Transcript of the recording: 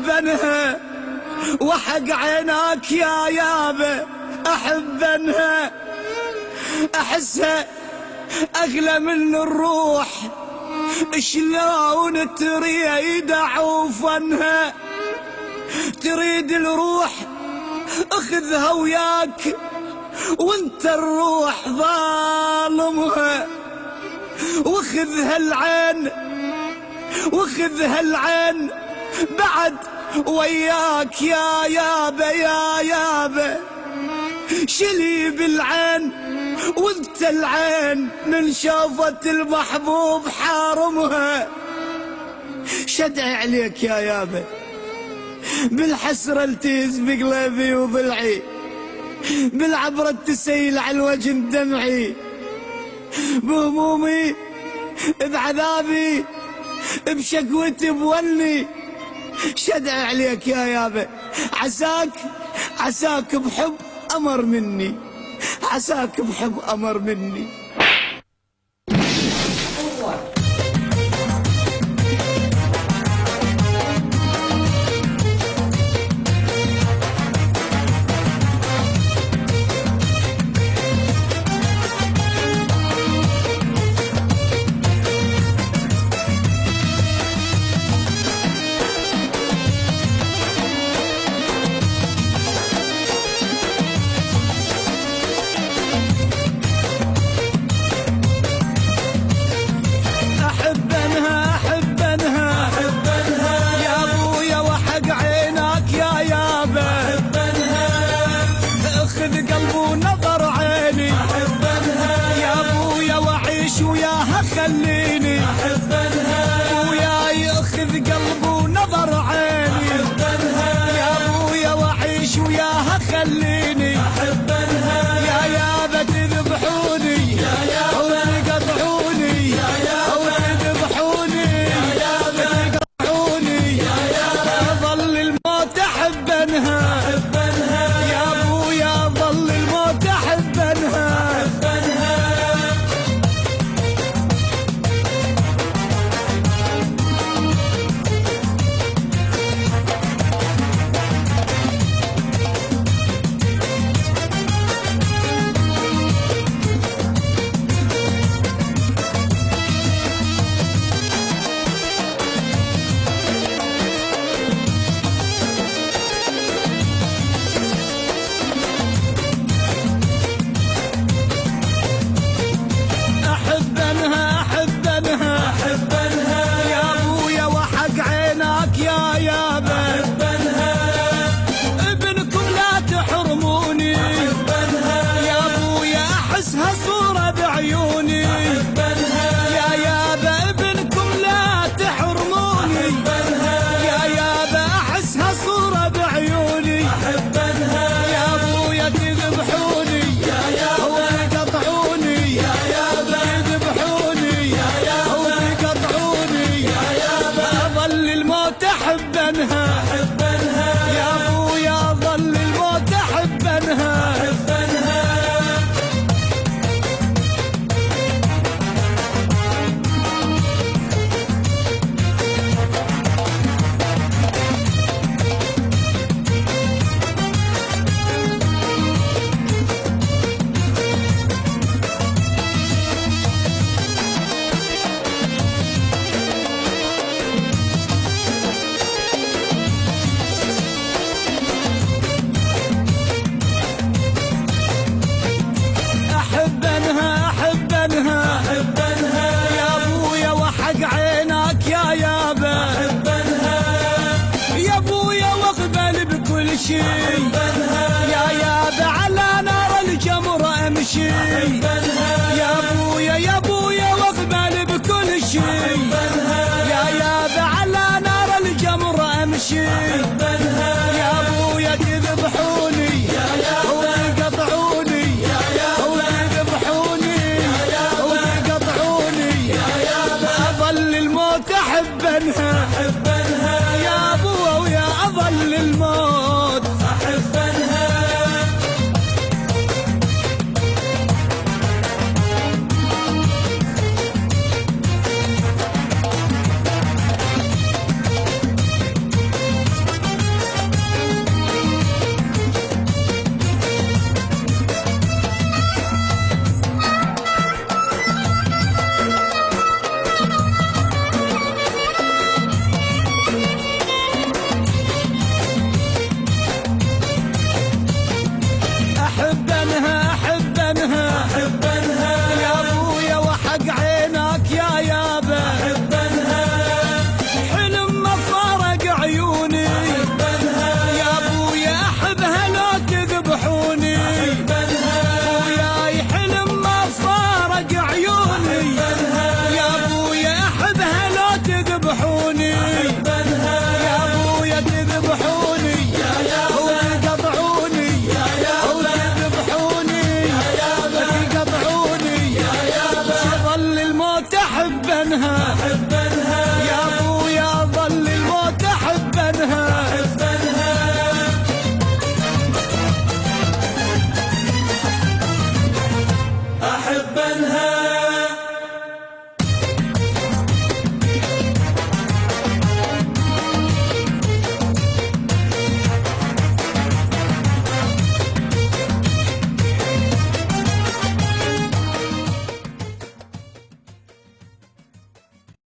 أحبنها وحق عيناك يا يابا أحبنها، أحسها أغلى من الروح، شلون تريد عوفنها، تريد الروح اخذها وياك وانت الروح ظالمها، واخذها العين واخذها العين بعد وياك يا يابا يا يابا، شلي بالعين وانت العين من شافت المحبوب حارمها. شدعي عليك يا يابا بالحسرة التيز بقلبي وضلعي، بالعبرة تسيل على الوجه دمعي، بهمومي بعذابي بشكوتي بولني. شدعي عليك يا يابا عساك بحب أمر مني، عساك بحب أمر مني. خليني أحبنها وياي اخذ قلبي ونظر عيني أحبنها يا ابويا واعيش وياها خليني أحبنها يا يابا تذبحوني او تقطعوني او تذبحوني تقطعوني ظل الموت احبنها يا ابويا ظل الموت احبنها. يا يابا على نار الجمر امشي يا ابويا واقبل بكل شي يا يابا على نار الجمر امشي يا ابويا تذبحوني وتقطعوني وتذبحوني وتقطعوني اظل الموت احبنها يا ابويا اظل الموت ربنا